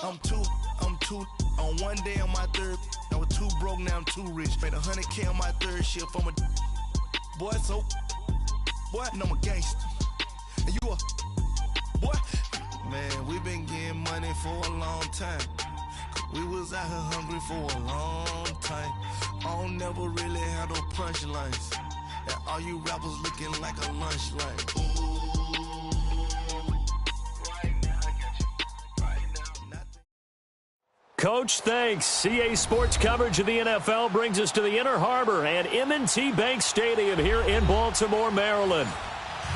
I'm too on one day on my third. I was too broke, now I'm too rich. Made 100K on my third shift. I'm a boy, so boy, and I'm a gangster. And you a boy. Man, we been getting money for a long time. We was out here hungry for a long time. I don't never really have no punchlines. And all you rappers looking like a lunch line. Coach, thanks. CA Sports coverage of the NFL brings us to the Inner Harbor and M&T Bank Stadium here in Baltimore, Maryland.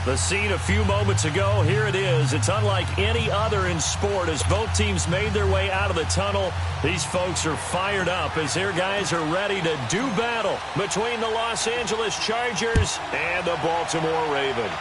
The scene a few moments ago, here it is. It's unlike any other in sport as both teams made their way out of the tunnel. These folks are fired up as their guys are ready to do battle between the Los Angeles Chargers and the Baltimore Ravens.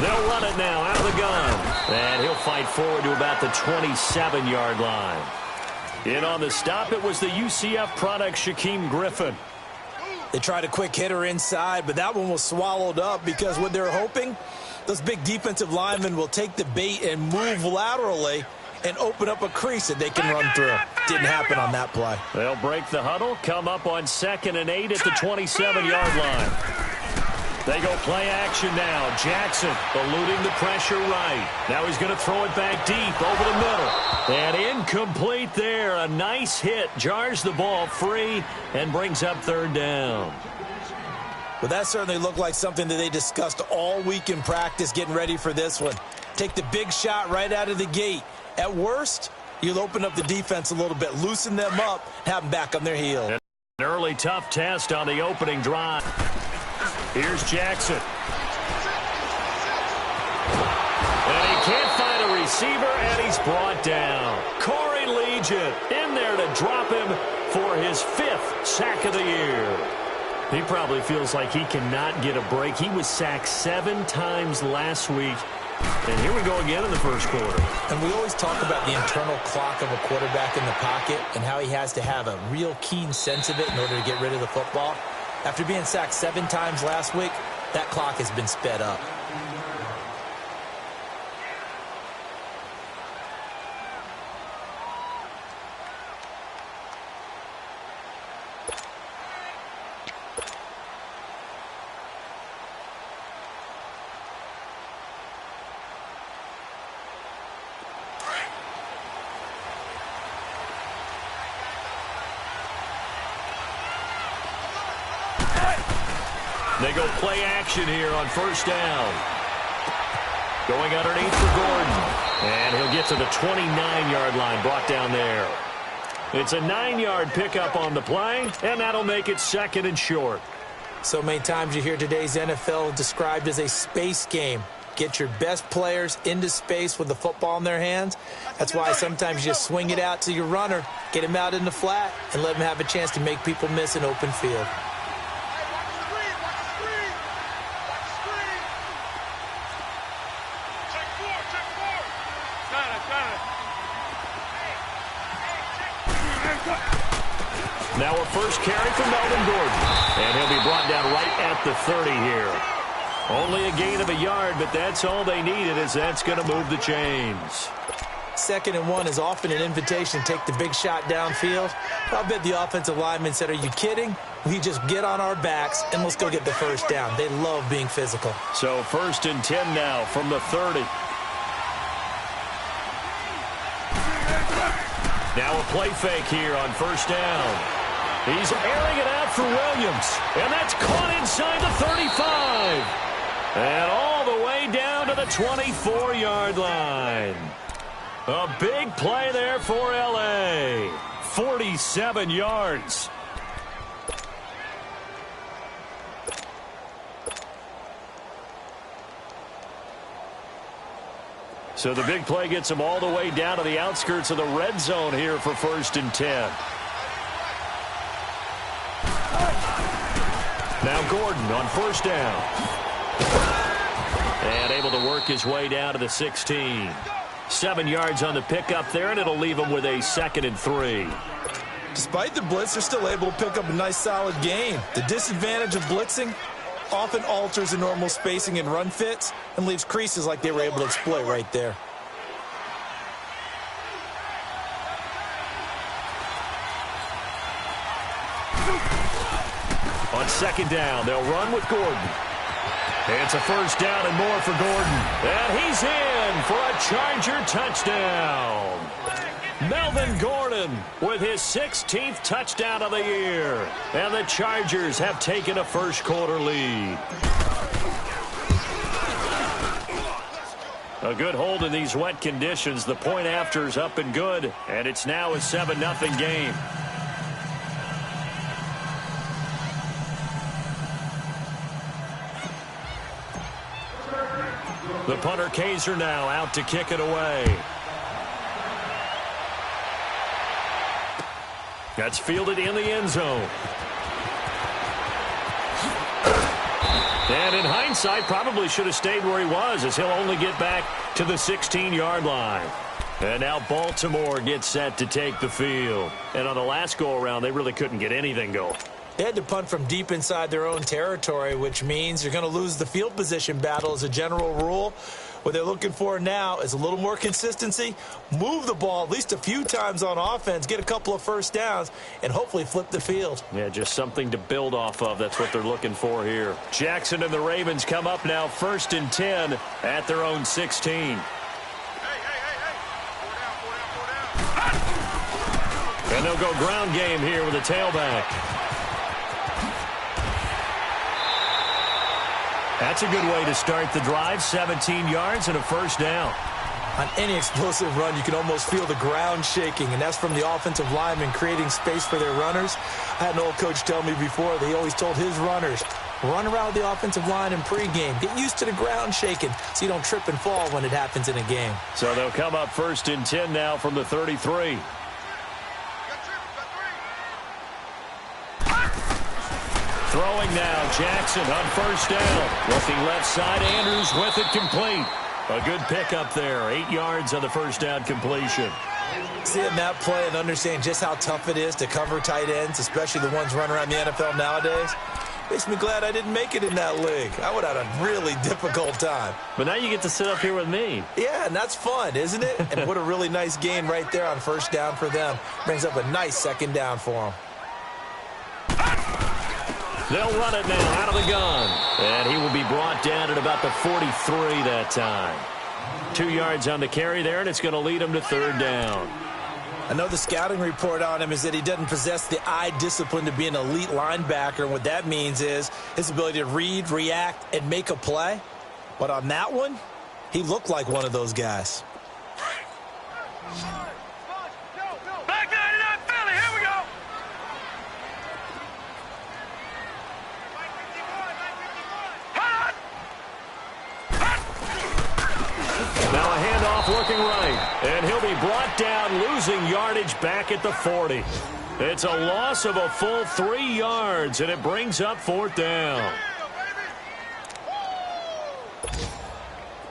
They'll run it now out of the gun. And he'll fight forward to about the 27-yard line. In on the stop, it was the UCF product, Shaquem Griffin. They tried a quick hitter inside, but that one was swallowed up because what they're hoping, those big defensive linemen will take the bait and move laterally and open up a crease that they can run through. Didn't happen on that play. They'll break the huddle, come up on 2nd and 8 at the 27-yard line. They go play action now. Jackson eluding the pressure right. Now he's going to throw it back deep over the middle. And incomplete there. A nice hit. Jars the ball free and brings up 3rd down. Well, that certainly looked like something that they discussed all week in practice getting ready for this one. Take the big shot right out of the gate. At worst, you'll open up the defense a little bit, loosen them up, have them back on their heel. An early tough test on the opening drive. Here's Jackson. And he can't find a receiver, and he's brought down. Corey Legion in there to drop him for his 5th sack of the year. He probably feels like he cannot get a break. He was sacked 7 times last week. And here we go again in the first quarter. And we always talk about the internal clock of a quarterback in the pocket and how he has to have a real keen sense of it in order to get rid of the football. After being sacked 7 times last week, that clock has been sped up. They go play action here on 1st down. Going underneath for Gordon. And he'll get to the 29-yard line, brought down there. It's a 9-yard pickup on the play, and that'll make it 2nd and short. So many times you hear today's NFL described as a space game. Get your best players into space with the football in their hands. That's why sometimes you just swing it out to your runner, get him out in the flat, and let him have a chance to make people miss an open field. Now a first carry for Melvin Gordon. And he'll be brought down right at the 30 here. Only a gain of a yard, but that's all they needed as that's going to move the chains. 2nd and 1 is often an invitation to take the big shot downfield. I'll bet the offensive lineman said, are you kidding? We just get on our backs and let's go get the 1st down. They love being physical. So 1st and 10 now from the 30. Now a play fake here on 1st down. He's airing it out for Williams. And that's caught inside the 35. And all the way down to the 24-yard line. A big play there for L.A. 47 yards. So the big play gets him all the way down to the outskirts of the red zone here for 1st and 10. Now Gordon on first down. And able to work his way down to the 16. 7 yards on the pickup there, and it'll leave him with a 2nd and 3. Despite the blitz, they're still able to pick up a nice, solid gain. The disadvantage of blitzing often alters the normal spacing and run fits and leaves creases like they were able to exploit right there. On 2nd down, they'll run with Gordon. It's a 1st down and more for Gordon. And he's in for a Charger touchdown. Melvin Gordon with his 16th touchdown of the year. And the Chargers have taken a first-quarter lead. A good hold in these wet conditions. The point after is up and good. And it's now a 7-0 game. The punter Kaiser now out to kick it away. That's fielded in the end zone. And in hindsight, probably should have stayed where he was, as he'll only get back to the 16-yard line. And now Baltimore gets set to take the field. And on the last go-around, they really couldn't get anything going. They had to punt from deep inside their own territory, which means you're going to lose the field position battle as a general rule. What they're looking for now is a little more consistency, move the ball at least a few times on offense, get a couple of first downs, and hopefully flip the field. Yeah, just something to build off of. That's what they're looking for here. Jackson and the Ravens come up now 1st and 10 at their own 16. And they'll go ground game here with a tailback. That's a good way to start the drive. 17 yards and a 1st down. On any explosive run, you can almost feel the ground shaking, and that's from the offensive linemen creating space for their runners. I had an old coach tell me before, they always told his runners, run around the offensive line in pregame. Get used to the ground shaking so you don't trip and fall when it happens in a game. So they'll come up 1st and 10 now from the 33. Throwing now, Jackson on 1st down. Looking left side, Andrews with it complete. A good pickup there, 8 yards on the 1st down completion. Seeing that play and understand just how tough it is to cover tight ends, especially the ones running around the NFL nowadays, makes me glad I didn't make it in that league. I would have had a really difficult time. But now you get to sit up here with me. Yeah, and that's fun, isn't it? And what a really nice gain right there on 1st down for them. Brings up a nice 2nd down for them. They'll run it now out of the gun. And he will be brought down at about the 43 that time. 2 yards on the carry there, and it's going to lead him to 3rd down. I know the scouting report on him is that he doesn't possess the eye discipline to be an elite linebacker. And what that means is his ability to read, react, and make a play. But on that one, he looked like one of those guys. Looking right, and he'll be brought down, losing yardage back at the 40. It's a loss of a full 3 yards, and it brings up 4th down.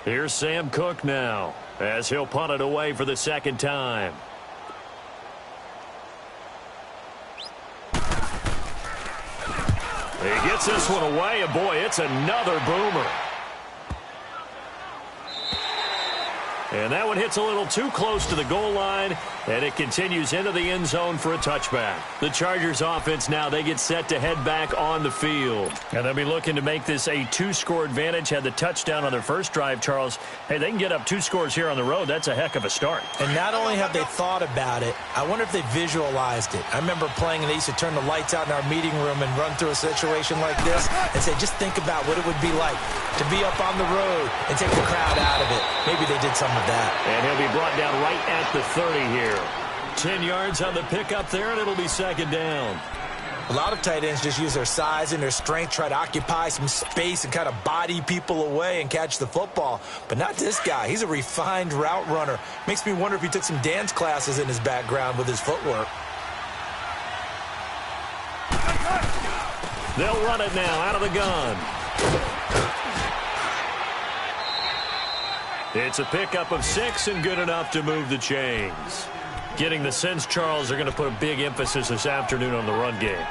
Here's Sam Cook now, as he'll punt it away for the 2nd time. He gets this one away, and boy, it's another boomer. And that one hits a little too close to the goal line, and it continues into the end zone for a touchback. The Chargers offense now, they get set to head back on the field. And they'll be looking to make this a 2-score advantage. Had the touchdown on their first drive, Charles. Hey, they can get up 2 scores here on the road. That's a heck of a start. And not only have they thought about it, I wonder if they visualized it. I remember playing, and they used to turn the lights out in our meeting room and run through a situation like this and say, just think about what it would be like to be up on the road and take the crowd out of it. Maybe they did some of that. And he'll be brought down right at the 30 here. 10 yards on the pickup there, and it'll be 2nd down. A lot of tight ends just use their size and their strength, try to occupy some space and kind of body people away and catch the football. But not this guy. He's a refined route runner. Makes me wonder if he took some dance classes in his background with his footwork. They'll run it now out of the gun. It's a pickup of 6 and good enough to move the chains. Getting the sense, Charles, they're going to put a big emphasis this afternoon on the run game.